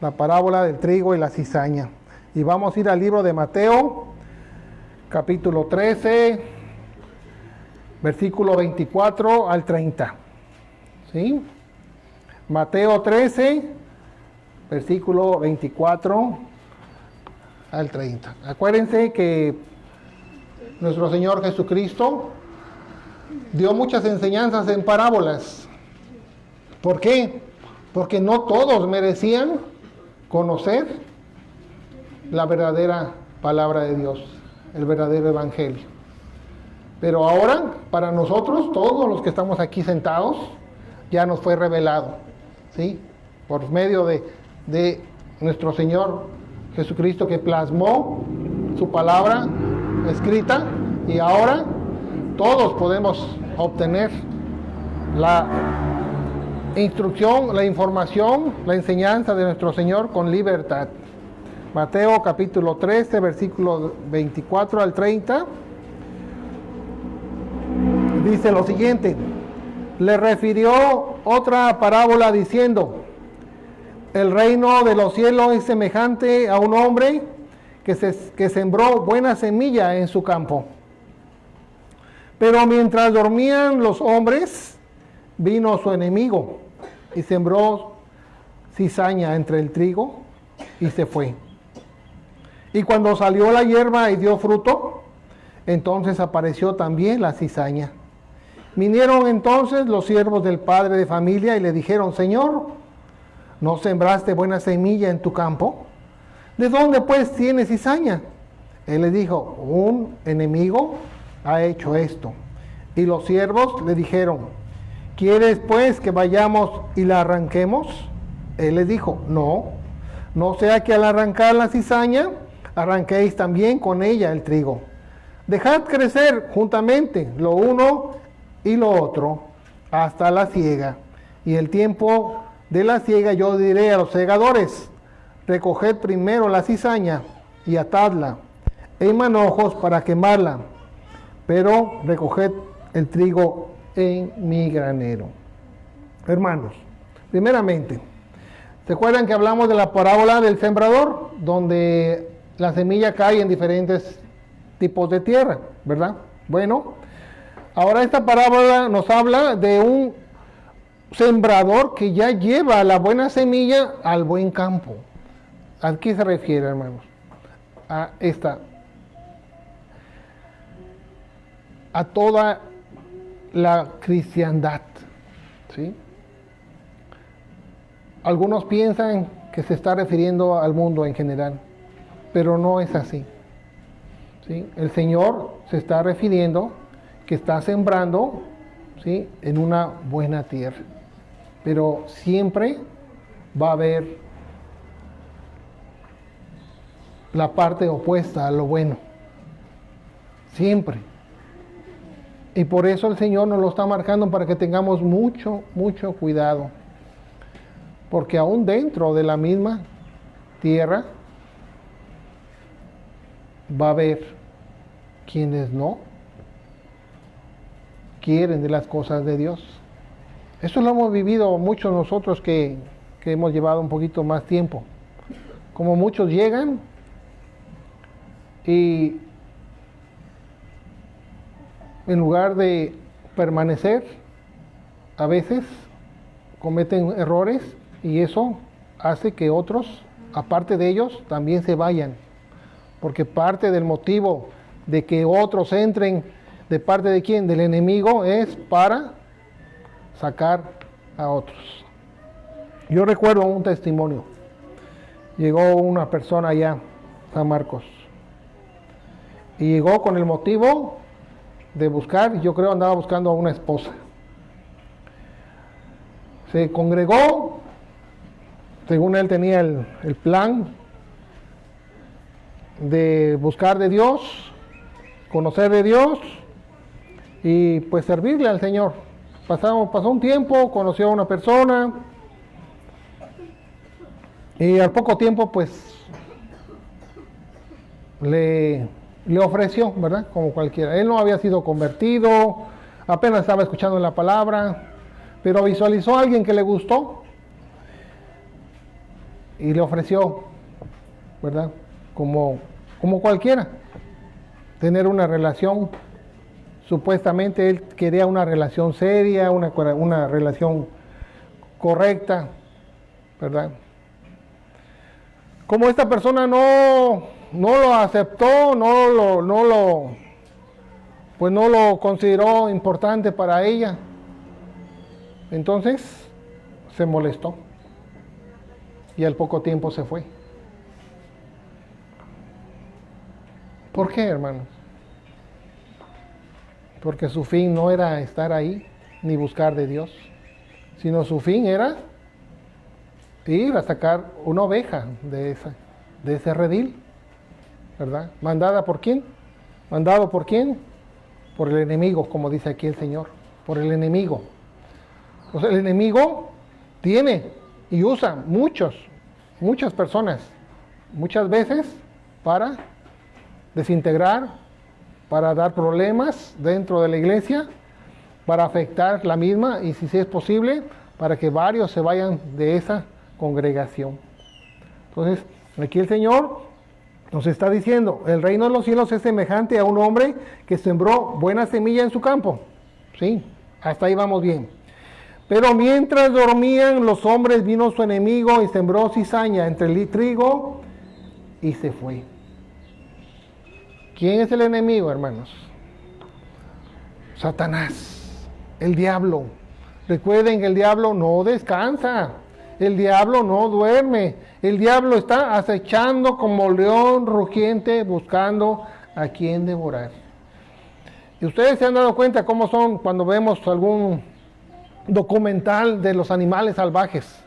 la parábola del trigo y la cizaña. Y vamos a ir al libro de Mateo, capítulo 13, versículo 24 al 30. ¿Sí? Mateo 13, versículo 24 al 30. Acuérdense que nuestro Señor Jesucristo dio muchas enseñanzas en parábolas. ¿Por qué? Porque no todos merecían conocer la verdadera palabra de Dios, el verdadero evangelio. Pero ahora, para nosotros, todos los que estamos aquí sentados, ya nos fue revelado, ¿sí? Por medio de nuestro Señor Jesucristo, que plasmó su palabra escrita, y ahora todos podemos obtener la instrucción, la información, la enseñanza de nuestro Señor con libertad. Mateo capítulo 13, versículos 24 al 30, dice lo siguiente: le refirió otra parábola diciendo: el reino de los cielos es semejante a un hombre que sembró buena semilla en su campo. Pero mientras dormían los hombres, vino su enemigo y sembró cizaña entre el trigo y se fue. Y cuando salió la hierba y dio fruto, entonces apareció también la cizaña. Vinieron entonces los siervos del padre de familia y le dijeron: Señor, ¿no sembraste buena semilla en tu campo? ¿De dónde pues tienes cizaña? Él le dijo: un enemigo ha hecho esto. Y los siervos le dijeron: ¿quieres pues que vayamos y la arranquemos? Él les dijo: no sea que al arrancar la cizaña arranquéis también con ella el trigo. Dejad crecer juntamente lo uno y lo otro hasta la siega. Y el tiempo de la siega yo diré a los segadores: recoged primero la cizaña y atadla en manojos para quemarla, pero recoged el trigo en mi granero. Hermanos, primeramente, ¿se acuerdan que hablamos de la parábola del sembrador? Donde la semilla cae en diferentes tipos de tierra, ¿verdad? Bueno, ahora esta parábola nos habla de un sembrador que ya lleva la buena semilla al buen campo. ¿A qué se refiere, hermanos? A toda la cristiandad, ¿sí? Algunos piensan que se está refiriendo al mundo en general, pero no es así, ¿sí? El Señor se está refiriendo que está sembrando, ¿sí?, en una buena tierra, pero siempre va a haber la parte opuesta a lo bueno, siempre. Y por eso el Señor nos lo está marcando, para que tengamos mucho cuidado, porque aún dentro de la misma tierra va a haber quienes no quieren de las cosas de Dios. Eso lo hemos vivido muchos nosotros que hemos llevado un poquito más tiempo. Como muchos llegan y en lugar de permanecer, a veces cometen errores, y eso hace que otros, aparte de ellos, también se vayan. Porque parte del motivo de que otros entren, ¿de parte de quién? Del enemigo, es para sacar a otros. Yo recuerdo un testimonio. Llegó una persona allá, San Marcos, y llegó con el motivo de buscar, yo creo andaba buscando a una esposa. Se congregó, según él tenía el plan de buscar de Dios, conocer de Dios y pues servirle al Señor. Pasó un tiempo, conoció a una persona y al poco tiempo pues le ofreció, ¿verdad? Como cualquiera. Él no había sido convertido, apenas estaba escuchando la palabra, pero visualizó a alguien que le gustó y le ofreció, ¿verdad? Como cualquiera, tener una relación. Supuestamente él quería una relación seria, una relación correcta, ¿verdad? Como esta persona no lo aceptó, no lo consideró importante para ella, entonces se molestó y al poco tiempo se fue. ¿Por qué, hermanos? Porque su fin no era estar ahí ni buscar de Dios, sino su fin era ir a sacar una oveja de ese redil, ¿verdad? ¿Mandada por quién? ¿Mandado por quién? Por el enemigo, como dice aquí el Señor, por el enemigo. O sea, el enemigo tiene y usa muchas personas, muchas veces para desintegrar, para dar problemas dentro de la iglesia, para afectar la misma y si es posible, para que varios se vayan de esa congregación. Entonces, aquí el Señor nos está diciendo, el reino de los cielos es semejante a un hombre que sembró buena semilla en su campo. Sí, hasta ahí vamos bien. Pero mientras dormían los hombres, vino su enemigo y sembró cizaña entre el trigo y se fue. ¿Quién es el enemigo, hermanos? Satanás, el diablo. Recuerden que el diablo no descansa, el diablo no duerme, el diablo está acechando como león rugiente buscando a quien devorar. Y ustedes se han dado cuenta cómo son cuando vemos algún documental de los animales salvajes.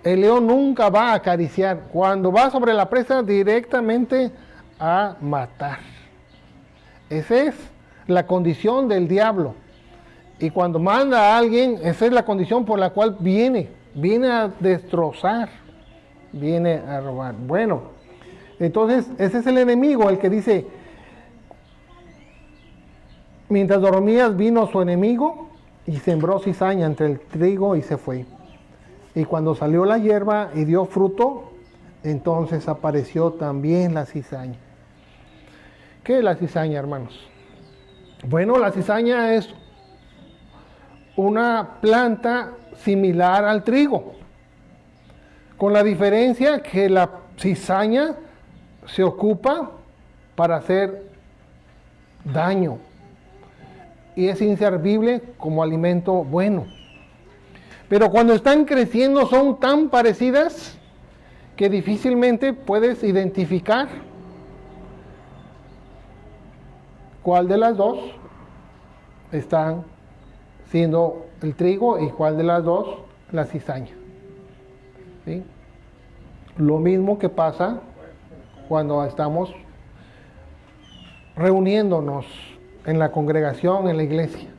El león nunca va a acariciar, cuando va sobre la presa directamente a matar. Esa es la condición del diablo. Y cuando manda a alguien, esa es la condición por la cual viene a destrozar, viene a robar. Bueno, entonces ese es el enemigo, el que dice, mientras dormías vino su enemigo y sembró cizaña entre el trigo y se fue. Y cuando salió la hierba y dio fruto, entonces apareció también la cizaña. ¿Qué es la cizaña, hermanos? Bueno, la cizaña es una planta similar al trigo, con la diferencia que la cizaña se ocupa para hacer daño y es inservible como alimento bueno. Pero cuando están creciendo son tan parecidas que difícilmente puedes identificar cuál de las dos están siendo el trigo y cuál de las dos la cizaña. ¿Sí? Lo mismo que pasa cuando estamos reuniéndonos en la congregación, en la iglesia.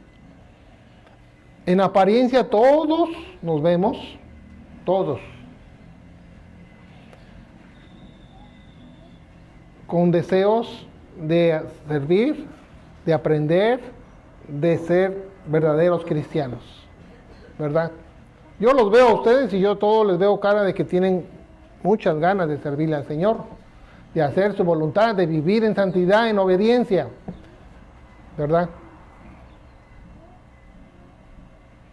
En apariencia todos nos vemos, todos, con deseos de servir, de aprender, de ser verdaderos cristianos, ¿verdad? Yo los veo a ustedes y yo todos les veo cara de que tienen muchas ganas de servirle al Señor, de hacer su voluntad, de vivir en santidad, en obediencia, ¿verdad?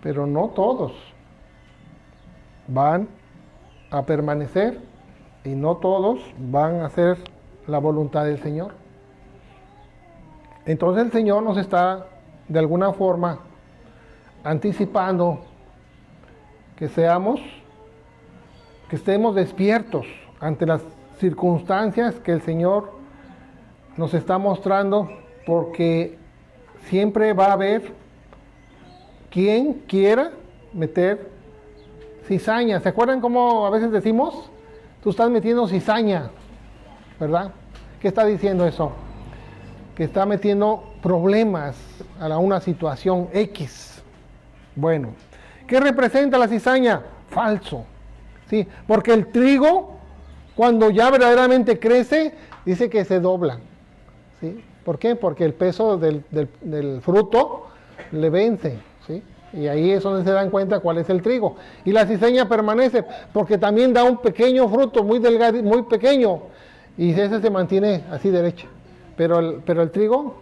Pero no todos van a permanecer y no todos van a hacer la voluntad del Señor. Entonces el Señor nos está de alguna forma anticipando que estemos despiertos ante las circunstancias que el Señor nos está mostrando, porque siempre va a haber quien quiera meter cizaña. ¿Se acuerdan cómo a veces decimos? Tú estás metiendo cizaña, ¿verdad? ¿Qué está diciendo eso? Que está metiendo problemas a una situación X. Bueno, ¿qué representa la cizaña? Falso. ¿Sí? Porque el trigo, cuando ya verdaderamente crece, dice que se dobla. ¿Sí? ¿Por qué? Porque el peso del fruto le vence. ¿Sí? y ahí es donde se dan cuenta cuál es el trigo. Y la cizaña permanece, porque también da un pequeño fruto, muy delgado, muy pequeño, y ese se mantiene así derecha. Pero el trigo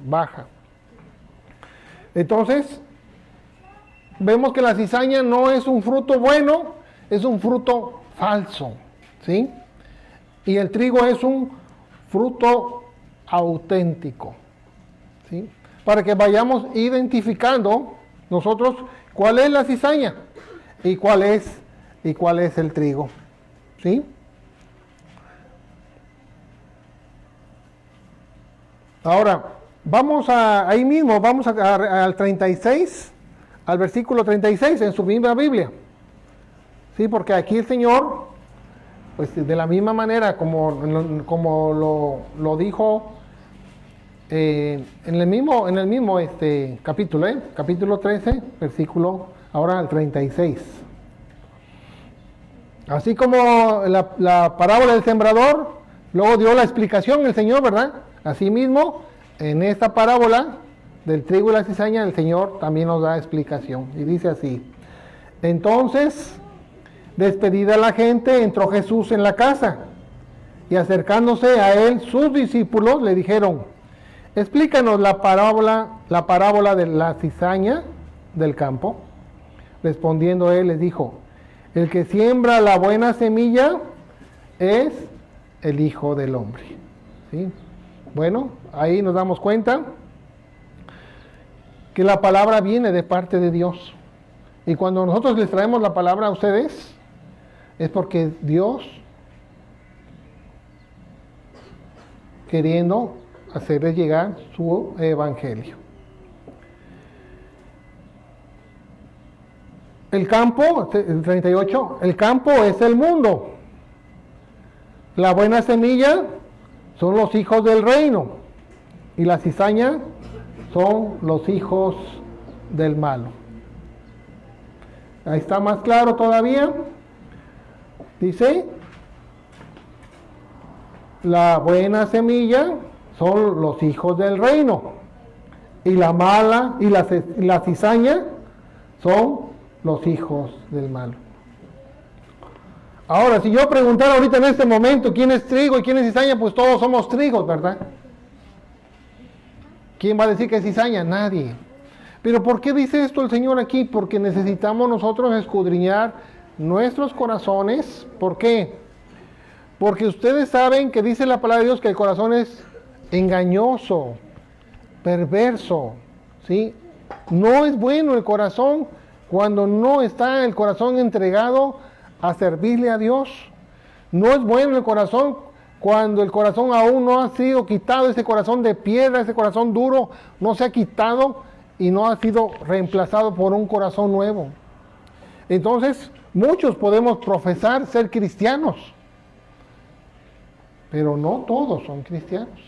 baja. Entonces, vemos que la cizaña no es un fruto bueno, es un fruto falso, ¿sí? Y el trigo es un fruto auténtico, ¿sí? Para que vayamos identificando nosotros cuál es la cizaña y cuál es el trigo, ¿sí? Ahora, vamos ahí mismo, vamos al 36, al versículo 36 en su misma Biblia, ¿sí? Porque aquí el Señor, pues de la misma manera como lo dijo en el mismo capítulo, capítulo 13, versículo ahora al 36. Así como la parábola del sembrador, luego dio la explicación el Señor, ¿verdad? Asimismo, en esta parábola del trigo y la cizaña, el Señor también nos da explicación. Y dice así: entonces, despedida la gente, entró Jesús en la casa, y acercándose a él sus discípulos le dijeron: explícanos la parábola de la cizaña del campo. Respondiendo él les dijo: el que siembra la buena semilla es el Hijo del Hombre, ¿sí? Bueno, ahí nos damos cuenta que la palabra viene de parte de Dios. Y cuando nosotros les traemos la palabra a ustedes, es porque Dios queriendo hacerles llegar su evangelio. El campo, el 38, el campo es el mundo. La buena semilla son los hijos del reino, y la cizaña son los hijos del malo. Ahí está más claro todavía. Dice: la buena semilla son los hijos del reino, y la mala y la cizaña son los hijos del malo. Ahora, si yo preguntara ahorita en este momento quién es trigo y quién es cizaña, pues todos somos trigos, ¿verdad? ¿Quién va a decir que es cizaña? Nadie. Pero ¿por qué dice esto el Señor aquí? Porque necesitamos nosotros escudriñar nuestros corazones. ¿Por qué? Porque ustedes saben que dice la palabra de Dios que el corazón es engañoso, perverso, ¿sí? No es bueno el corazón cuando no está el corazón entregado a servirle a Dios. No es bueno el corazón cuando el corazón aún no ha sido quitado, ese corazón de piedra, ese corazón duro, no se ha quitado y no ha sido reemplazado por un corazón nuevo. Entonces, muchos podemos profesar ser cristianos, pero no todos son cristianos.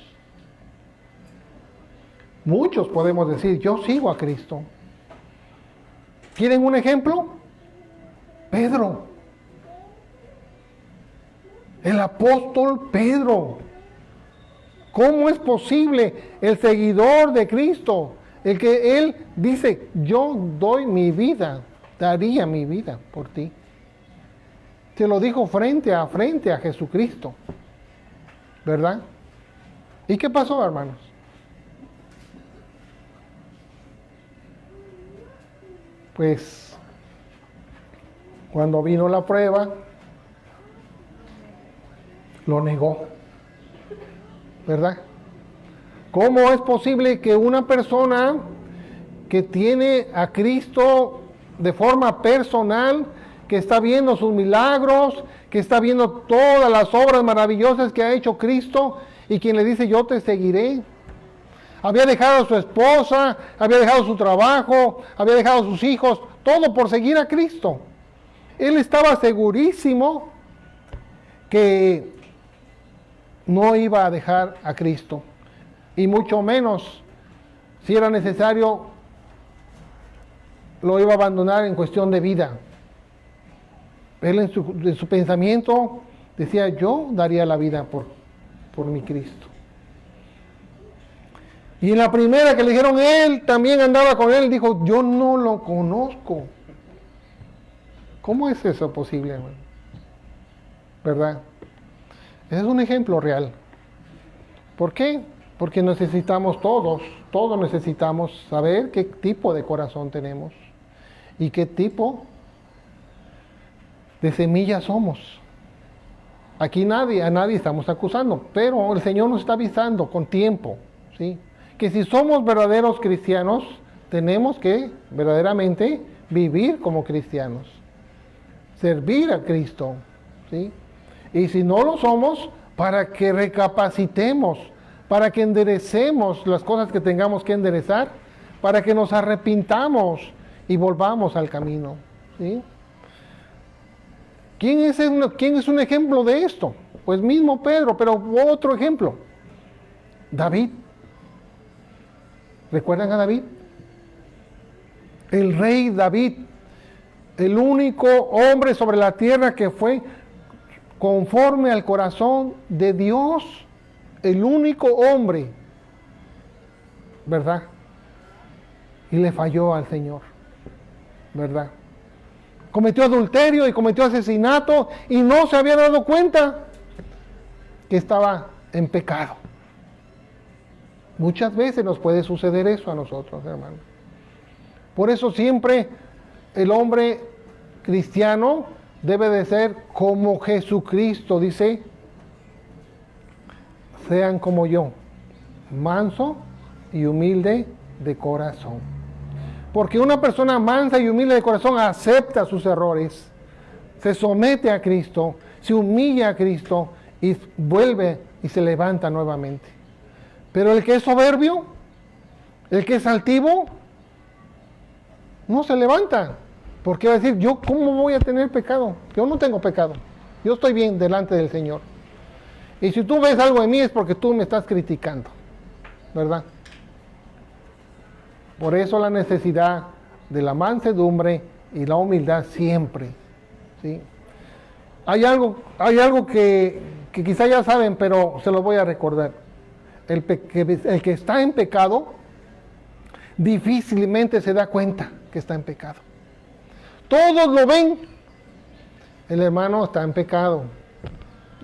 Muchos podemos decir: yo sigo a Cristo. ¿Quieren un ejemplo? Pedro. El apóstol Pedro. ¿Cómo es posible el seguidor de Cristo? El que él dice: yo doy mi vida, daría mi vida por ti. Se lo dijo frente a Jesucristo, ¿verdad? ¿Y qué pasó, hermanos? Pues cuando vino la prueba, lo negó, ¿verdad? ¿Cómo es posible que una persona que tiene a Cristo de forma personal, que está viendo sus milagros, que está viendo todas las obras maravillosas que ha hecho Cristo, y quien le dice: yo te seguiré? Había dejado a su esposa, había dejado su trabajo, había dejado a sus hijos, todo por seguir a Cristo. Él estaba segurísimo que no iba a dejar a Cristo, y mucho menos, si era necesario, lo iba a abandonar en cuestión de vida. Él en su pensamiento decía: yo daría la vida por mi Cristo. Y en la primera que le dijeron, él también andaba con él, dijo, yo no lo conozco. ¿Cómo es eso posible, hermano? ¿Verdad? Ese es un ejemplo real. ¿Por qué? Porque necesitamos todos necesitamos saber qué tipo de corazón tenemos y qué tipo de semilla somos. Aquí a nadie estamos acusando, pero el Señor nos está avisando con tiempo, ¿sí? Que si somos verdaderos cristianos, tenemos que verdaderamente vivir como cristianos, servir a Cristo, ¿sí? Y si no lo somos, para que recapacitemos, para que enderecemos las cosas que tengamos que enderezar, para que nos arrepintamos y volvamos al camino, ¿sí? ¿Quién es un ejemplo de esto? Pues mismo Pedro, pero otro ejemplo. David. ¿Recuerdan a David? El rey David, el único hombre sobre la tierra que fue conforme al corazón de Dios, el único hombre, ¿verdad? Y le falló al Señor, ¿verdad? Cometió adulterio y cometió asesinato y no se había dado cuenta que estaba en pecado. Muchas veces nos puede suceder eso a nosotros, hermanos. Por eso siempre el hombre cristiano debe de ser como Jesucristo, dice, sean como yo, manso y humilde de corazón. Porque una persona mansa y humilde de corazón acepta sus errores, se somete a Cristo, se humilla a Cristo y vuelve y se levanta nuevamente. Pero el que es soberbio, el que es altivo, no se levanta. Porque va a decir, yo cómo voy a tener pecado, yo no tengo pecado, yo estoy bien delante del Señor. Y si tú ves algo en mí es porque tú me estás criticando, ¿verdad? Por eso la necesidad de la mansedumbre y la humildad siempre, ¿sí? Hay algo que quizá ya saben, pero se lo voy a recordar. El que está en pecado difícilmente se da cuenta que está en pecado. Todos lo ven. El hermano está en pecado,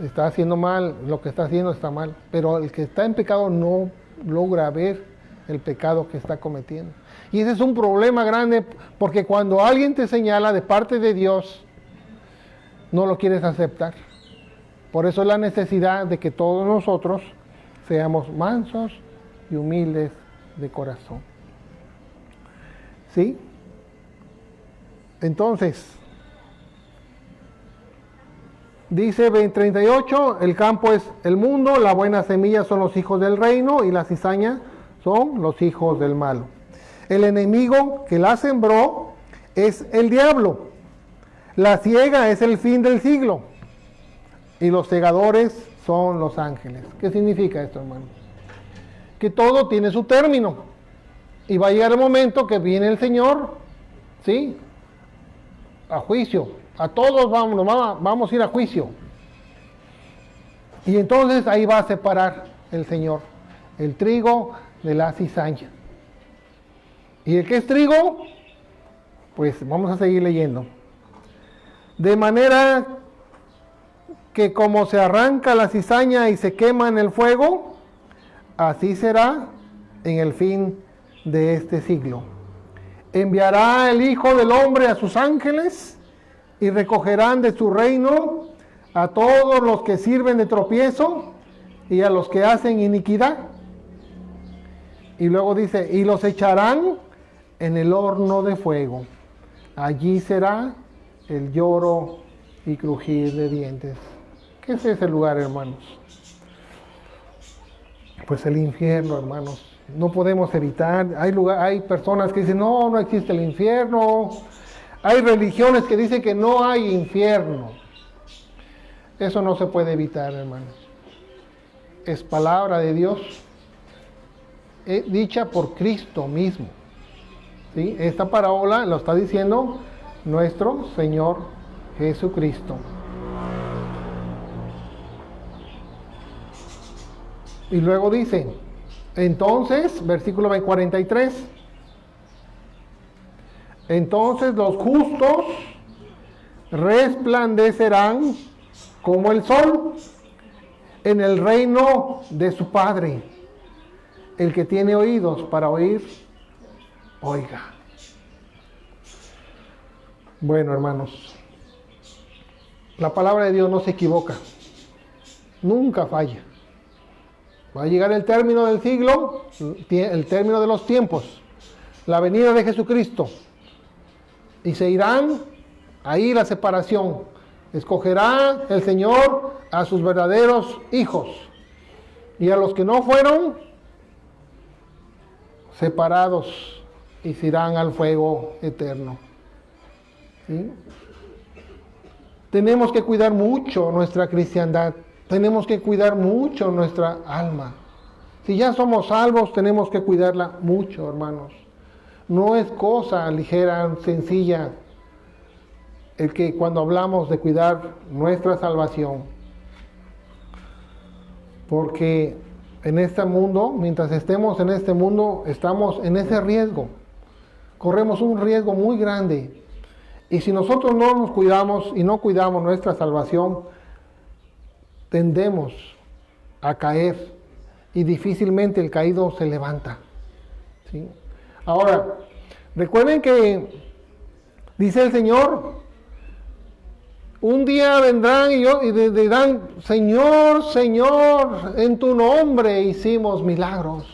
está haciendo mal, lo que está haciendo está mal, pero el que está en pecado no logra ver el pecado que está cometiendo. Y ese es un problema grande, porque cuando alguien te señala de parte de Dios, no lo quieres aceptar. Por eso es la necesidad de que todos nosotros seamos mansos y humildes de corazón. ¿Sí? Entonces, dice 38, el campo es el mundo, la buena semilla son los hijos del reino y la cizaña son los hijos del malo. El enemigo que la sembró es el diablo. La siega es el fin del siglo. Y los segadores son los ángeles. ¿Qué significa esto, hermanos? Que todo tiene su término. Y va a llegar el momento que viene el Señor, ¿sí? A juicio. A todos vamos a ir a juicio. Y entonces ahí va a separar el Señor el trigo de la cizaña. Y el que es trigo, pues vamos a seguir leyendo. De manera que como se arranca la cizaña y se quema en el fuego, así será en el fin de este siglo. Enviará el Hijo del Hombre a sus ángeles y recogerán de su reino a todos los que sirven de tropiezo y a los que hacen iniquidad. Y luego dice, y los echarán en el horno de fuego. Allí será el lloro y crujir de dientes. ¿Qué es ese lugar, hermanos? Pues el infierno, hermanos. No podemos evitar. Hay personas que dicen, no existe el infierno. Hay religiones que dicen que no hay infierno. Eso no se puede evitar, hermanos. Es palabra de Dios, dicha por Cristo mismo. ¿Sí? Esta parábola lo está diciendo nuestro Señor Jesucristo. Y luego dice, Entonces, versículo 43. Entonces los justos resplandecerán como el sol en el reino de su Padre. El que tiene oídos para oír, oiga. Bueno, hermanos, la palabra de Dios no se equivoca, nunca falla. Va a llegar el término del siglo, el término de los tiempos, la venida de Jesucristo, y se irán ahí la separación. Escogerá el Señor a sus verdaderos hijos, y a los que no fueron, separados, y se irán al fuego eterno. ¿Sí? Tenemos que cuidar mucho nuestra cristiandad, tenemos que cuidar mucho nuestra alma. Si ya somos salvos, tenemos que cuidarla mucho, hermanos. No es cosa ligera, sencilla, el que cuando hablamos de cuidar nuestra salvación. Porque en este mundo, mientras estemos en este mundo, estamos en ese riesgo. Corremos un riesgo muy grande. Y si nosotros no nos cuidamos y no cuidamos nuestra salvación, tendemos a caer y difícilmente el caído se levanta. ¿Sí? Ahora, recuerden que dice el Señor, un día vendrán y dirán, Señor, Señor, en tu nombre hicimos milagros,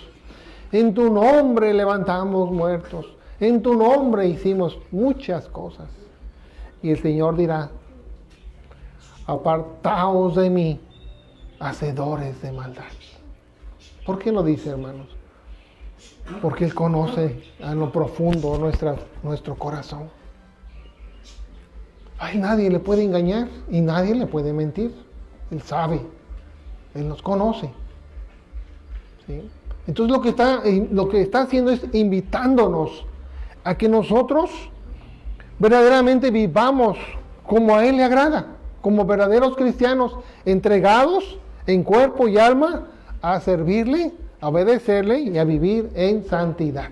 en tu nombre levantamos muertos, en tu nombre hicimos muchas cosas. Y el Señor dirá, apartaos de mí, hacedores de maldad. ¿Por qué lo dice, hermanos? Porque Él conoce a lo profundo nuestro corazón. Ay, nadie le puede engañar y nadie le puede mentir. Él sabe, Él nos conoce. ¿Sí? Entonces lo que está haciendo es invitándonos a que nosotros verdaderamente vivamos como a Él le agrada, como verdaderos cristianos, entregados en cuerpo y alma a servirle, a obedecerle y a vivir en santidad.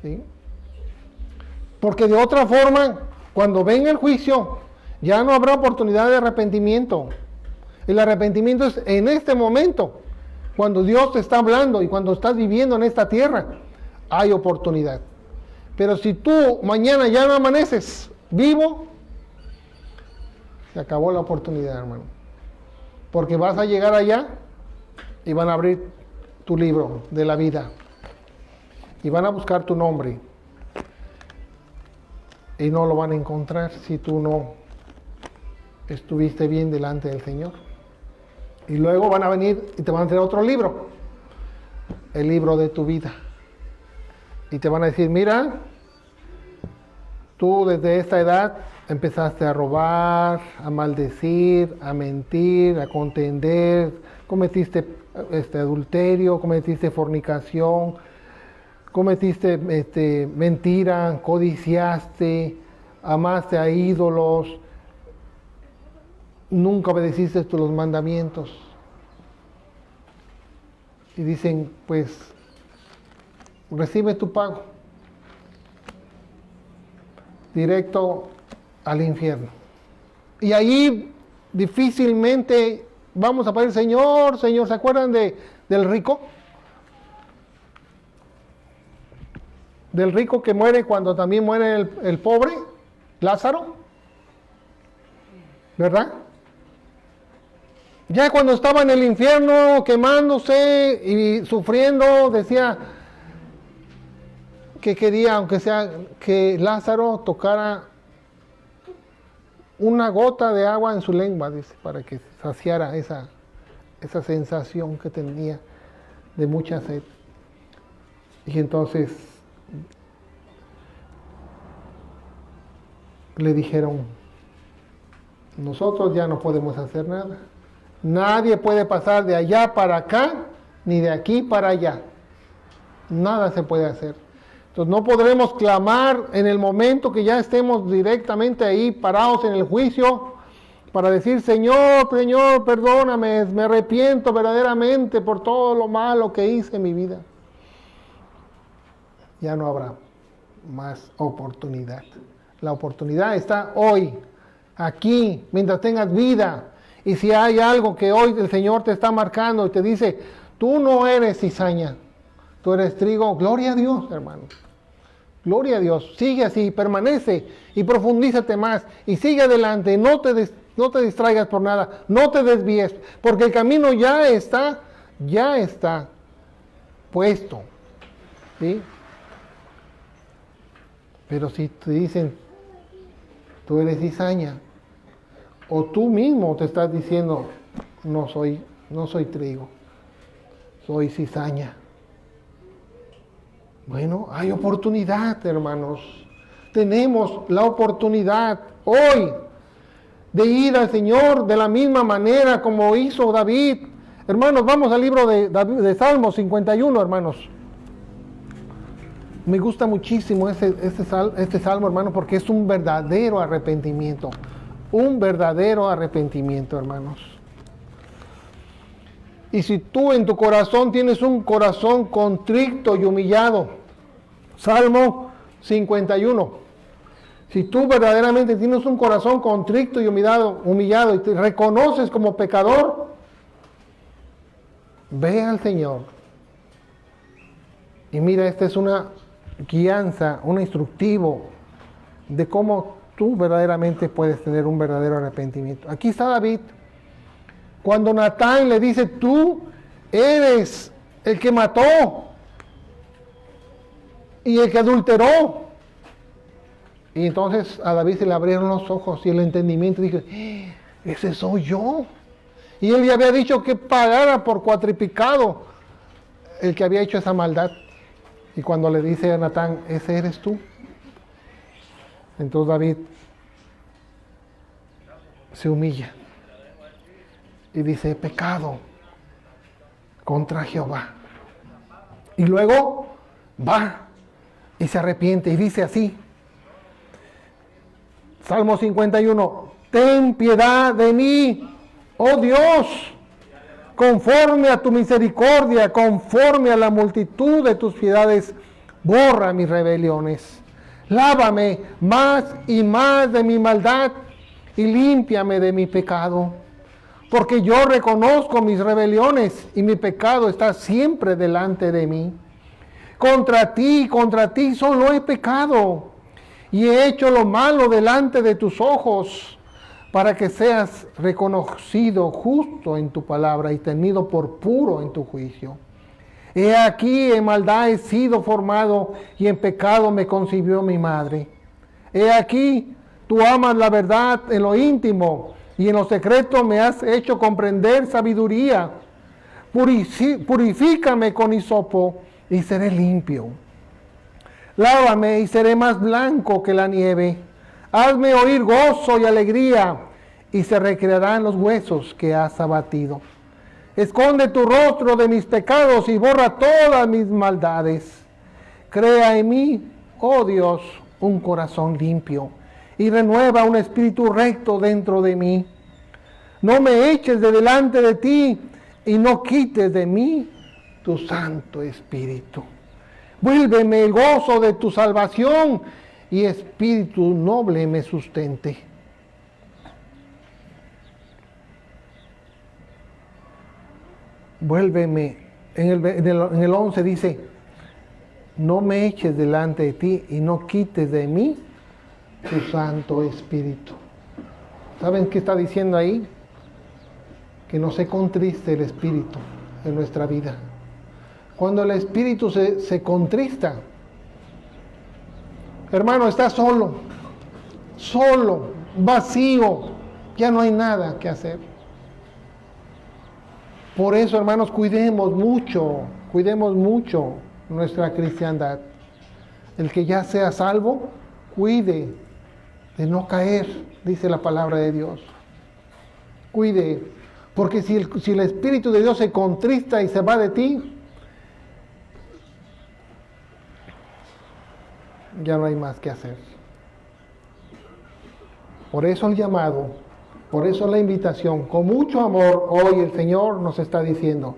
¿Sí? Porque de otra forma, cuando venga el juicio, ya no habrá oportunidad de arrepentimiento. El arrepentimiento es en este momento, cuando Dios te está hablando y cuando estás viviendo en esta tierra, hay oportunidad. Pero si tú mañana ya no amaneces vivo, se acabó la oportunidad, hermano. Porque vas a llegar allá y van a abrir tu libro de la vida y van a buscar tu nombre y no lo van a encontrar si tú no estuviste bien delante del Señor. Y luego van a venir y te van a traer otro libro, el libro de tu vida, y te van a decir, mira, tú desde esta edad empezaste a robar, a maldecir, a mentir, a contender, cometiste adulterio, cometiste fornicación, cometiste mentira, codiciaste, amaste a ídolos, nunca obedeciste los mandamientos. Y dicen, pues, recibe tu pago. Directo al infierno. Y ahí difícilmente vamos a pedir, Señor, Señor, ¿se acuerdan del rico? Del rico que muere cuando también muere el pobre, Lázaro, ¿verdad? Ya cuando estaba en el infierno quemándose y sufriendo, decía que quería, aunque sea que Lázaro tocara una gota de agua en su lengua, dice, para que saciara esa sensación que tenía de mucha sed. Y entonces le dijeron, nosotros ya no podemos hacer nada. Nadie puede pasar de allá para acá, ni de aquí para allá. Nada se puede hacer. Entonces no podremos clamar en el momento que ya estemos directamente ahí parados en el juicio para decir, Señor, Señor, perdóname, me arrepiento verdaderamente por todo lo malo que hice en mi vida. Ya no habrá más oportunidad. La oportunidad está hoy, aquí, mientras tengas vida. Y si hay algo que hoy el Señor te está marcando y te dice, tú no eres cizaña, tú eres trigo, gloria a Dios, hermano. Gloria a Dios, sigue así, permanece y profundízate más y sigue adelante, no te distraigas por nada, no te desvíes, porque el camino ya está puesto, ¿sí? Pero si te dicen, tú eres cizaña, o tú mismo te estás diciendo, no soy trigo, soy cizaña. Bueno, hay oportunidad, hermanos. Tenemos la oportunidad hoy de ir al Señor de la misma manera como hizo David. Hermanos, vamos al libro de Salmos 51, hermanos. Me gusta muchísimo este salmo, hermano, porque es un verdadero arrepentimiento. Un verdadero arrepentimiento, hermanos. Y si tú en tu corazón tienes un corazón contrito y humillado, Salmo 51. Si tú verdaderamente tienes un corazón contrito y humillado y te reconoces como pecador, ve al Señor. Y mira, esta es una guianza, un instructivo de cómo tú verdaderamente puedes tener un verdadero arrepentimiento. Aquí está David. Cuando Natán le dice, tú eres el que mató y el que adulteró. Y entonces a David se le abrieron los ojos y el entendimiento, dije, ese soy yo. Y él ya había dicho que pagara por cuatriplicado el que había hecho esa maldad. Y cuando le dice a Natán, ese eres tú. Entonces David se humilla y dice, he pecado contra Jehová. Y luego va y se arrepiente y dice así, Salmo 51, ten piedad de mí, oh Dios, conforme a tu misericordia, conforme a la multitud de tus piedades, borra mis rebeliones. Lávame más y más de mi maldad y límpiame de mi pecado. Porque yo reconozco mis rebeliones y mi pecado está siempre delante de mí. Contra ti solo he pecado y he hecho lo malo delante de tus ojos, para que seas reconocido justo en tu palabra y tenido por puro en tu juicio. He aquí, en maldad he sido formado y en pecado me concibió mi madre. He aquí, tú amas la verdad en lo íntimo y en lo secreto me has hecho comprender sabiduría. Purifícame con hisopo y seré limpio. Lávame y seré más blanco que la nieve. Hazme oír gozo y alegría, y se recrearán los huesos que has abatido. Esconde tu rostro de mis pecados y borra todas mis maldades. Crea en mí, oh Dios, un corazón limpio, y renueva un espíritu recto dentro de mí. No me eches de delante de ti, y no quites de mí tu Santo Espíritu. Vuélveme el gozo de tu salvación, y espíritu noble me sustente. Vuélveme, en el 11 dice, no me eches delante de ti y no quites de mí tu Santo Espíritu. ¿Saben qué está diciendo ahí? Que no se contriste el Espíritu en nuestra vida. Cuando el Espíritu se contrista, hermano, está solo, vacío, ya no hay nada que hacer. Por eso, hermanos, cuidemos mucho nuestra cristiandad. El que ya sea salvo, cuide de no caer, dice la palabra de Dios. Cuide, porque si el Espíritu de Dios se contrista y se va de ti, ya no hay más que hacer. Por eso el llamado, Por eso la invitación, con mucho amor, hoy el Señor nos está diciendo,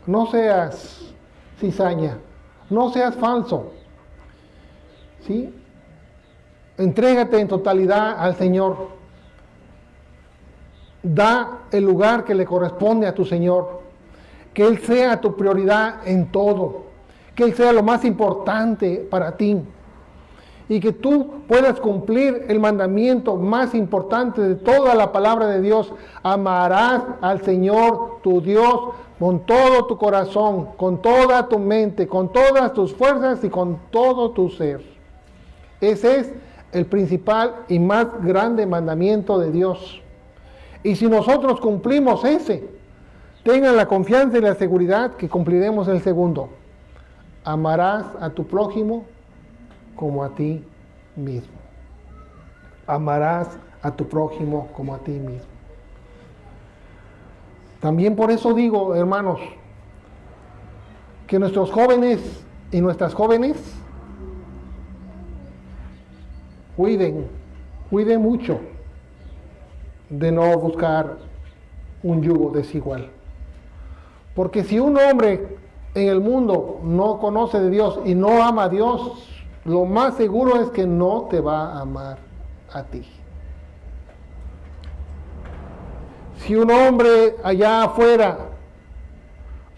no seas cizaña, no seas falso, ¿sí? Entrégate en totalidad al Señor. Da el lugar que le corresponde a tu Señor. Que Él sea tu prioridad en todo. Que Él sea lo más importante para ti. Y que tú puedas cumplir el mandamiento más importante de toda la palabra de Dios. Amarás al Señor tu Dios con todo tu corazón, con toda tu mente, con todas tus fuerzas y con todo tu ser. Ese es el principal y más grande mandamiento de Dios. Y si nosotros cumplimos ese, tengan la confianza y la seguridad que cumpliremos el segundo. Amarás a tu prójimo como a ti mismo. Amarás a tu prójimo como a ti mismo. También por eso digo, hermanos, que nuestros jóvenes y nuestras jóvenes cuiden mucho de no buscar un yugo desigual. Porque si un hombre en el mundo no conoce de Dios y no ama a Dios, lo más seguro es que no te va a amar a ti. Si un hombre allá afuera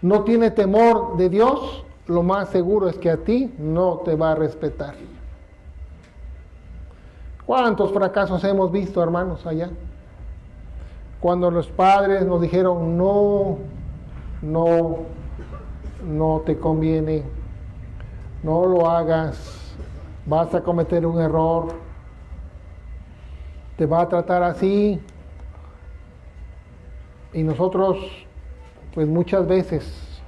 no tiene temor de Dios, lo más seguro es que a ti no te va a respetar. ¿Cuántos fracasos hemos visto, hermanos, allá? Cuando los padres nos dijeron, no te conviene, no lo hagas, vas a cometer un error, te va a tratar así. Y nosotros, pues muchas veces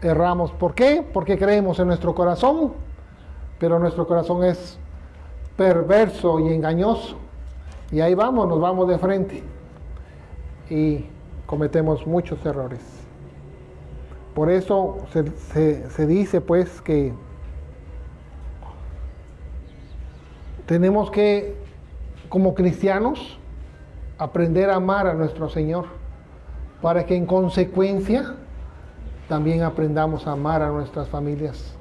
erramos. ¿Por qué? Porque creemos en nuestro corazón, pero nuestro corazón es perverso y engañoso. Y ahí vamos, nos vamos de frente. Y cometemos muchos errores. Por eso se dice pues que tenemos que, como cristianos, aprender a amar a nuestro Señor, para que en consecuencia también aprendamos a amar a nuestras familias.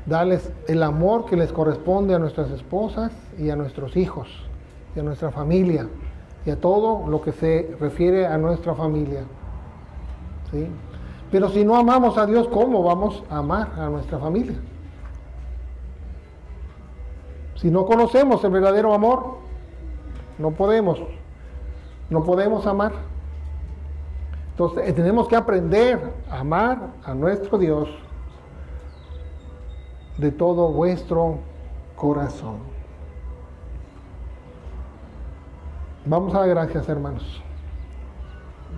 Darles el amor que les corresponde a nuestras esposas y a nuestros hijos, y a nuestra familia, y a todo lo que se refiere a nuestra familia. ¿Sí? Pero si no amamos a Dios, ¿cómo vamos a amar a nuestra familia? Si no conocemos el verdadero amor, no podemos amar. Entonces tenemos que aprender a amar a nuestro Dios de todo vuestro corazón. Vamos a dar gracias, hermanos.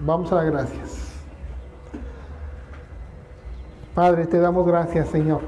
Vamos a dar gracias. Padre, te damos gracias, Señor,